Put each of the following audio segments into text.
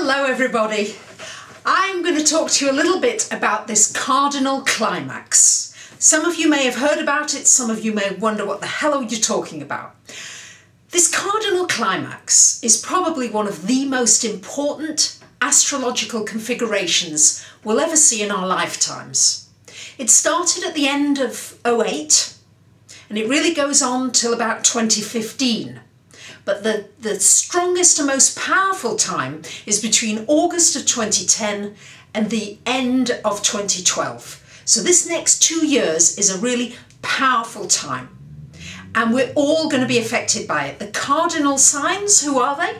Hello everybody. I'm going to talk to you a little bit about this cardinal climax. Some of you may have heard about it, some of you may wonder what the hell are you talking about. This cardinal climax is probably one of the most important astrological configurations we'll ever see in our lifetimes. It started at the end of 2008 and it really goes on till about 2015. But the strongest and most powerful time is between August of 2010 and the end of 2012. So this next 2 years is a really powerful time. And we're all going to be affected by it. The cardinal signs, who are they?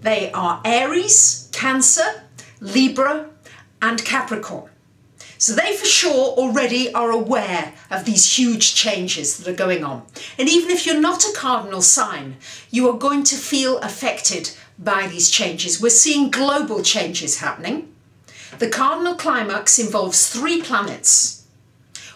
They are Aries, Cancer, Libra and Capricorn. So they for sure already are aware of these huge changes that are going on. And even if you're not a cardinal sign, you are going to feel affected by these changes. We're seeing global changes happening. The cardinal climax involves 3 planets.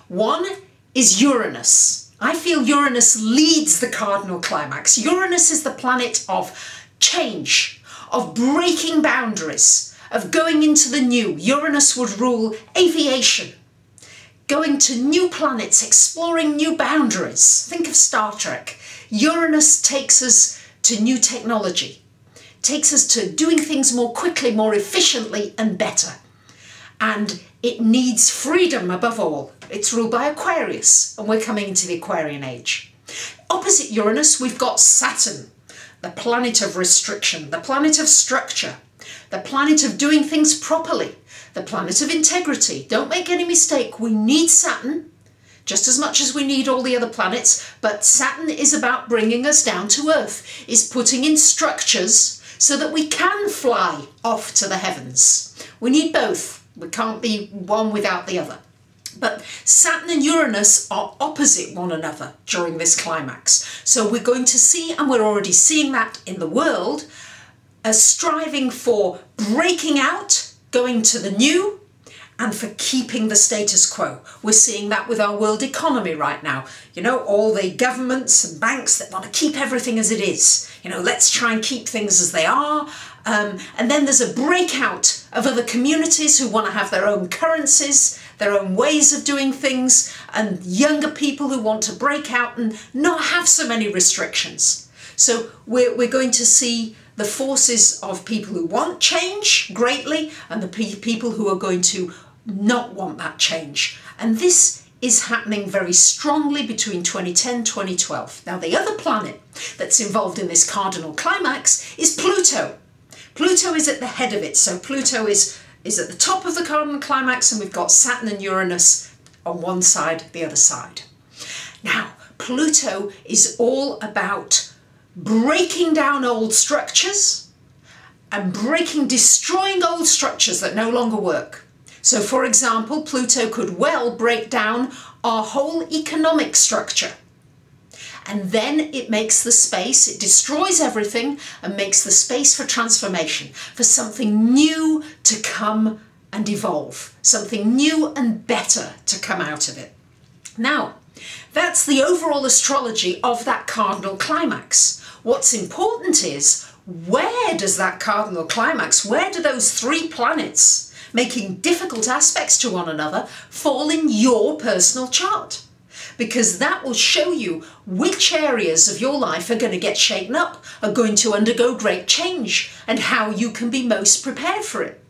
One is Uranus. I feel Uranus leads the cardinal climax. Uranus is the planet of change, of breaking boundaries, of going into the new. Uranus would rule aviation, going to new planets, exploring new boundaries. Think of Star Trek. Uranus takes us to new technology, takes us to doing things more quickly, more efficiently and better. And it needs freedom above all. It's ruled by Aquarius and we're coming into the Aquarian age. Opposite Uranus we've got Saturn, the planet of restriction, the planet of structure, the planet of doing things properly, the planet of integrity. Don't make any mistake, we need Saturn just as much as we need all the other planets, but Saturn is about bringing us down to Earth, is putting in structures so that we can fly off to the heavens. We need both, we can't be one without the other. But Saturn and Uranus are opposite one another during this climax. So we're going to see, and we're already seeing that in the world, a striving for breaking out, going to the new, and for keeping the status quo. We're seeing that with our world economy right now. You know, all the governments and banks that want to keep everything as it is. You know, let's try and keep things as they are. And then there's a breakout of other communities who want to have their own currencies, their own ways of doing things, and younger people who want to break out and not have so many restrictions. So we're going to see the forces of people who want change greatly and the people who are going to not want that change. And this is happening very strongly between 2010 and 2012. Now the other planet that's involved in this cardinal climax is Pluto. Pluto is at the head of it. So Pluto is at the top of the cardinal climax and we've got Saturn and Uranus on one side, the other side. Now Pluto is all about breaking down old structures and destroying old structures that no longer work. So for example, Pluto could well break down our whole economic structure. And then it makes the space, it destroys everything and makes the space for transformation, for something new to come and evolve, something new and better to come out of it. Now, that's the overall astrology of that cardinal climax. What's important is, where does that cardinal climax, where do those 3 planets making difficult aspects to one another fall in your personal chart? Because that will show you which areas of your life are going to get shaken up, are going to undergo great change, and how you can be most prepared for it.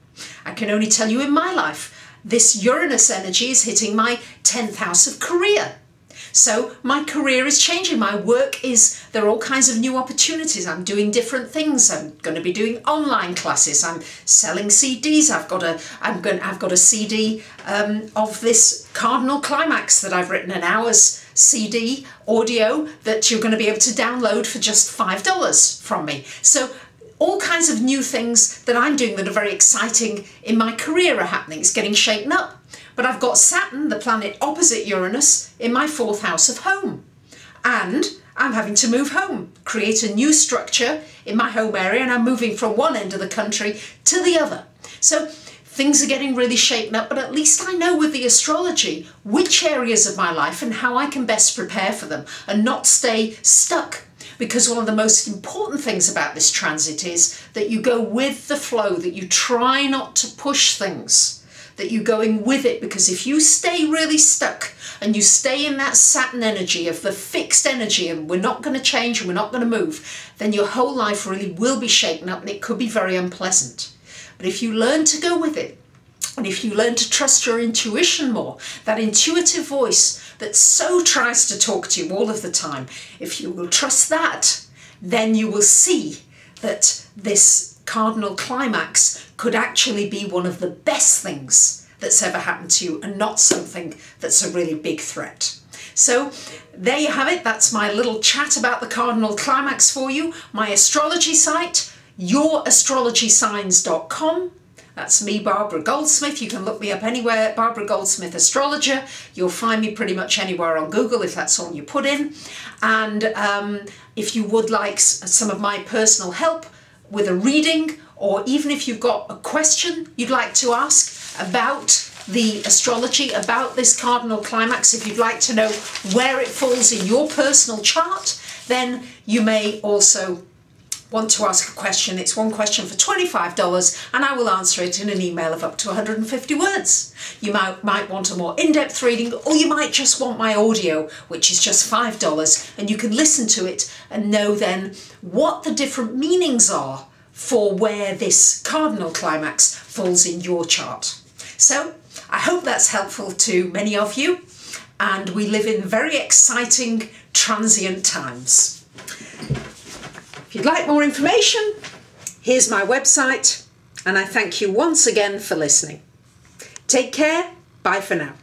I can only tell you in my life, this Uranus energy is hitting my 10th house of career. So my career is changing, my work is, there are all kinds of new opportunities, I'm doing different things, I'm going to be doing online classes, I'm selling CDs, I've got a CD of this cardinal climax that I've written, an hour's CD audio that you're going to be able to download for just $5 from me. So all kinds of new things that I'm doing that are very exciting in my career are happening, it's getting shaken up. But I've got Saturn, the planet opposite Uranus, in my 4th house of home. And I'm having to move home, create a new structure in my home area, and I'm moving from one end of the country to the other. So things are getting really shaken up, but at least I know with the astrology which areas of my life and how I can best prepare for them and not stay stuck. because one of the most important things about this transit is that you go with the flow, that you try not to push things, that you're going with it, because if you stay really stuck and you stay in that Saturn energy of the fixed energy and we're not going to change and we're not going to move, then your whole life really will be shaken up and it could be very unpleasant. But if you learn to go with it, and if you learn to trust your intuition more, that intuitive voice that so tries to talk to you all of the time, if you will trust that, then you will see that this cardinal climax could actually be one of the best things that's ever happened to you and not something that's a really big threat. So there you have it. That's my little chat about the cardinal climax for you. My astrology site, yourastrologysigns.com. That's me, Barbara Goldsmith. You can look me up anywhere, Barbara Goldsmith Astrologer. You'll find me pretty much anywhere on Google if that's all you put in. And if you would like some of my personal help with a reading, or even if you've got a question you'd like to ask about the astrology, about this cardinal climax, if you'd like to know where it falls in your personal chart, then you may also want to ask a question. It's one question for $25 and I will answer it in an email of up to 150 words. You might want a more in-depth reading, or you might just want my audio, which is just $5, and you can listen to it and know then what the different meanings are for where this cardinal climax falls in your chart. So I hope that's helpful to many of you, and we live in very exciting transient times. If you'd like more information, here's my website, and I thank you once again for listening. Take care. Bye for now.